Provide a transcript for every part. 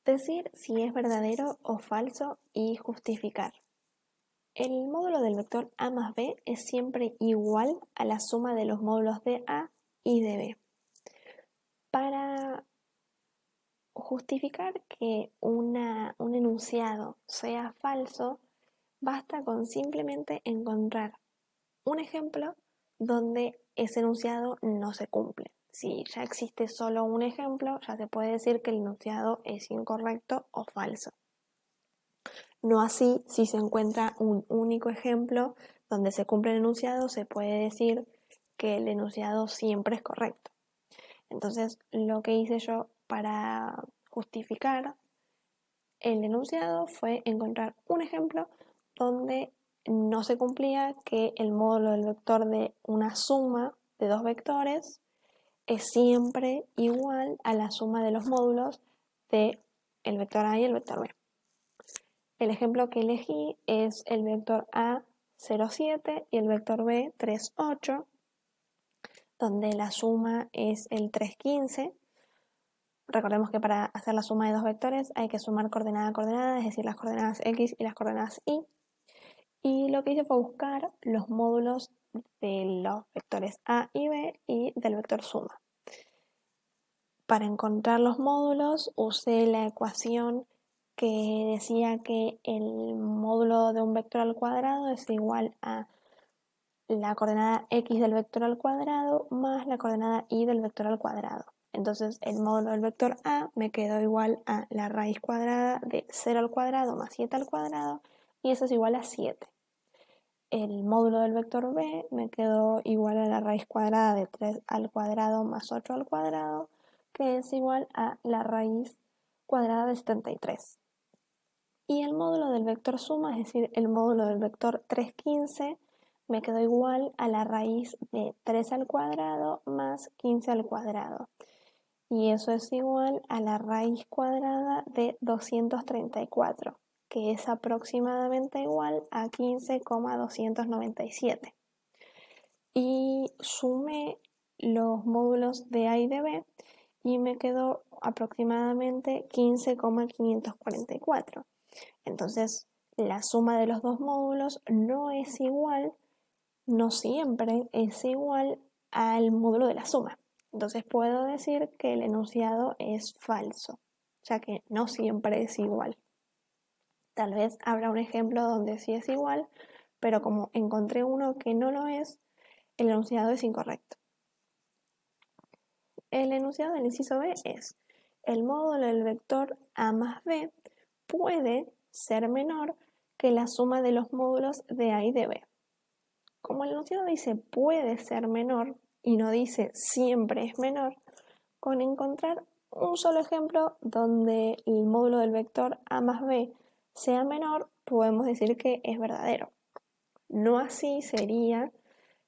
Decir si es verdadero o falso y justificar. El módulo del vector a más b es siempre igual a la suma de los módulos de a y de b. Para justificar que un enunciado sea falso, basta con simplemente encontrar un ejemplo donde ese enunciado no se cumple. Si ya existe solo un ejemplo, ya se puede decir que el enunciado es incorrecto o falso. No así, si se encuentra un único ejemplo donde se cumple el enunciado, se puede decir que el enunciado siempre es correcto. Entonces, lo que hice yo para justificar el enunciado fue encontrar un ejemplo donde no se cumplía que el módulo del vector de una suma de dos vectores es siempre igual a la suma de los módulos de el vector A y el vector B. El ejemplo que elegí es el vector A 0,7 y el vector B 3,8, donde la suma es el 3,15. Recordemos que para hacer la suma de dos vectores hay que sumar coordenada a coordenada, es decir, las coordenadas x y las coordenadas y. Y lo que hice fue buscar los módulos de los vectores a y b y del vector suma. Para encontrar los módulos usé la ecuación que decía que el módulo de un vector al cuadrado es igual a la coordenada x del vector al cuadrado más la coordenada y del vector al cuadrado. Entonces el módulo del vector a me quedó igual a la raíz cuadrada de 0 al cuadrado más 7 al cuadrado, y eso es igual a 7. El módulo del vector b me quedó igual a la raíz cuadrada de 3 al cuadrado más 8 al cuadrado, que es igual a la raíz cuadrada de 73. Y el módulo del vector suma, es decir, el módulo del vector 3,15, me quedó igual a la raíz de 3 al cuadrado más 15 al cuadrado. Y eso es igual a la raíz cuadrada de 234, que es aproximadamente igual a 15,297. Y sumé los módulos de A y de B y me quedó aproximadamente 15,544. Entonces, la suma de los dos módulos no es igual, no siempre es igual al módulo de la suma. Entonces puedo decir que el enunciado es falso, ya que no siempre es igual. Tal vez habrá un ejemplo donde sí es igual, pero como encontré uno que no lo es, el enunciado es incorrecto. El enunciado del inciso B es: el módulo del vector a más b puede ser menor que la suma de los módulos de a y de b. Como el enunciado dice puede ser menor y no dice siempre es menor, con encontrar un solo ejemplo donde el módulo del vector a más b sea menor, podemos decir que es verdadero. No así sería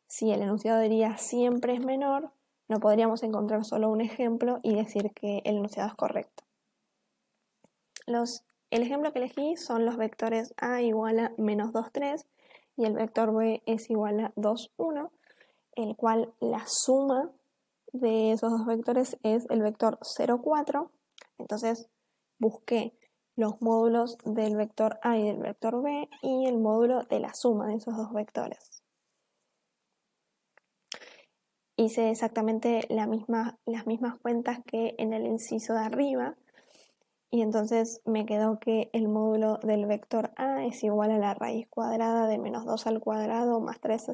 si el enunciado diría siempre es menor, no podríamos encontrar solo un ejemplo y decir que el enunciado es correcto. El ejemplo que elegí son los vectores a igual a menos 2, 3 y el vector b es igual a 2, 1, el cual la suma de esos dos vectores es el vector 0, 4. Entonces busqué los módulos del vector a y del vector b y el módulo de la suma de esos dos vectores. Hice exactamente las mismas cuentas que en el inciso de arriba, y entonces me quedó que el módulo del vector a es igual a la raíz cuadrada de menos 2 al cuadrado más 3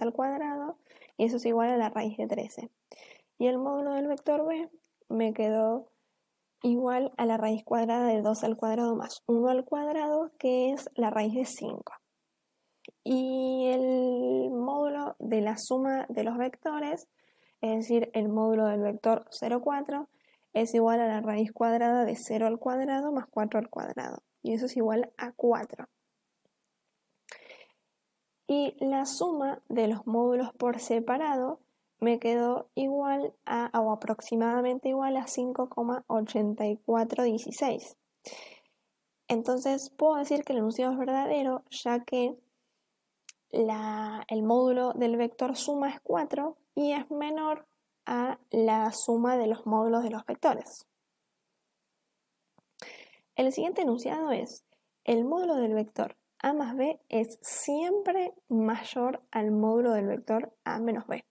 al cuadrado, y eso es igual a la raíz de 13. Y el módulo del vector b me quedó igual a la raíz cuadrada de 2 al cuadrado más 1 al cuadrado, que es la raíz de 5. Y el módulo de la suma de los vectores, es decir, el módulo del vector 0, 4, es igual a la raíz cuadrada de 0 al cuadrado más 4 al cuadrado. Y eso es igual a 4. Y la suma de los módulos por separado me quedó igual a, o aproximadamente igual a 5,8416. Entonces puedo decir que el enunciado es verdadero, ya que el módulo del vector suma es 4 y es menor a la suma de los módulos de los vectores. El siguiente enunciado es: el módulo del vector a más b es siempre mayor al módulo del vector a menos b.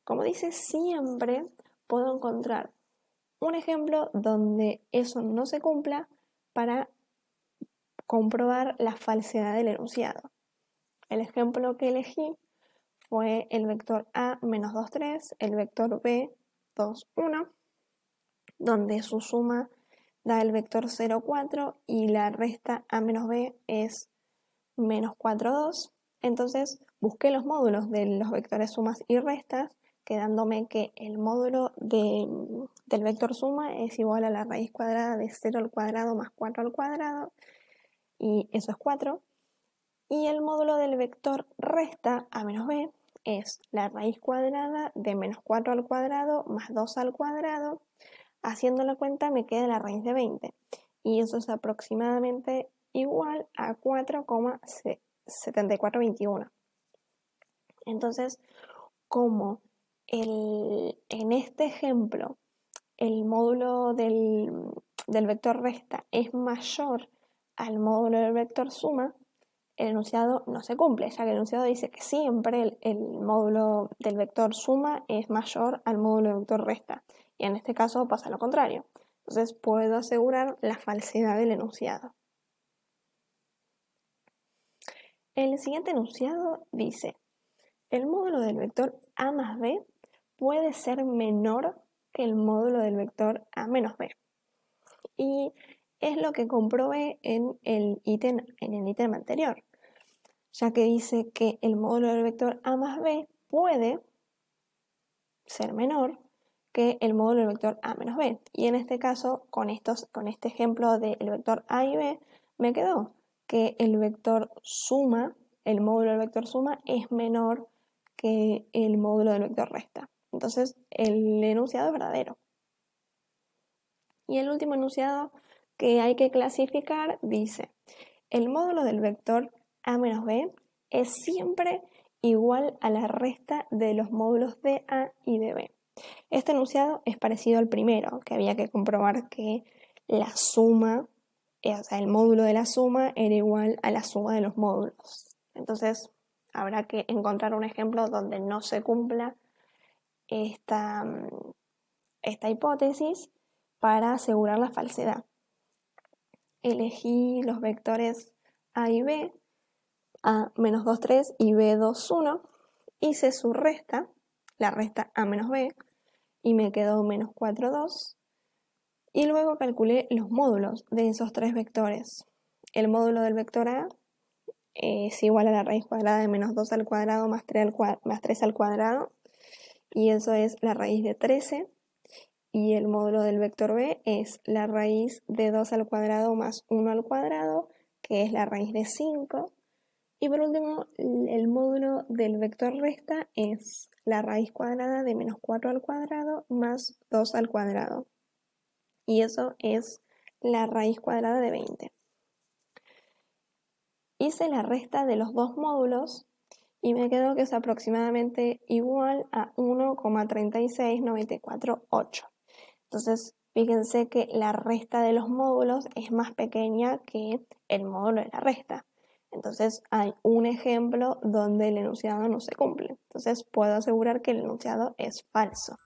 Como dice siempre, puedo encontrar un ejemplo donde eso no se cumpla para comprobar la falsedad del enunciado. El ejemplo que elegí fue el vector a menos 2, 3, el vector b 2, 1, donde su suma da el vector 0, 4 y la resta a menos b es menos 4, 2. Entonces busqué los módulos de los vectores sumas y restas, quedándome que el módulo del vector suma es igual a la raíz cuadrada de 0 al cuadrado más 4 al cuadrado, y eso es 4. Y el módulo del vector resta a menos b es la raíz cuadrada de menos 4 al cuadrado más 2 al cuadrado. Haciendo la cuenta me queda la raíz de 20, y eso es aproximadamente igual a 4,7421. Entonces, como en este ejemplo el módulo del vector resta es mayor al módulo del vector suma, el enunciado no se cumple, ya que el enunciado dice que siempre el módulo del vector suma es mayor al módulo del vector resta, y en este caso pasa lo contrario. Entonces puedo asegurar la falsedad del enunciado. El siguiente enunciado dice: el módulo del vector a más b puede ser menor que el módulo del vector a menos b. Y es lo que comprobé en el ítem anterior, ya que dice que el módulo del vector a más b puede ser menor que el módulo del vector a menos b. Y en este caso, con este ejemplo del vector a y b, me quedó que el vector suma, el módulo del vector suma es menor que el módulo del vector resta. Entonces, el enunciado es verdadero. Y el último enunciado que hay que clasificar dice: el módulo del vector a menos b es siempre igual a la resta de los módulos de a y de b. Este enunciado es parecido al primero, que había que comprobar que la suma, o sea, el módulo de la suma era igual a la suma de los módulos. Entonces, habrá que encontrar un ejemplo donde no se cumpla esta hipótesis para asegurar la falsedad. Elegí los vectores a y b, a menos 2, 3 y b 2, 1. Hice su resta, la resta a menos b, y me quedó menos 4, 2. Y luego calculé los módulos de esos tres vectores. El módulo del vector a es igual a la raíz cuadrada de menos 2 al cuadrado más 3 al cuadrado, y eso es la raíz de 13. Y el módulo del vector b es la raíz de 2 al cuadrado más 1 al cuadrado, que es la raíz de 5. Y por último, el módulo del vector resta es la raíz cuadrada de menos 4 al cuadrado más 2 al cuadrado. Y eso es la raíz cuadrada de 20. Hice la resta de los dos módulos y me quedó que es aproximadamente igual a 1,36948. Entonces, fíjense que la resta de los módulos es más pequeña que el módulo de la resta. Entonces, hay un ejemplo donde el enunciado no se cumple. Entonces, puedo asegurar que el enunciado es falso.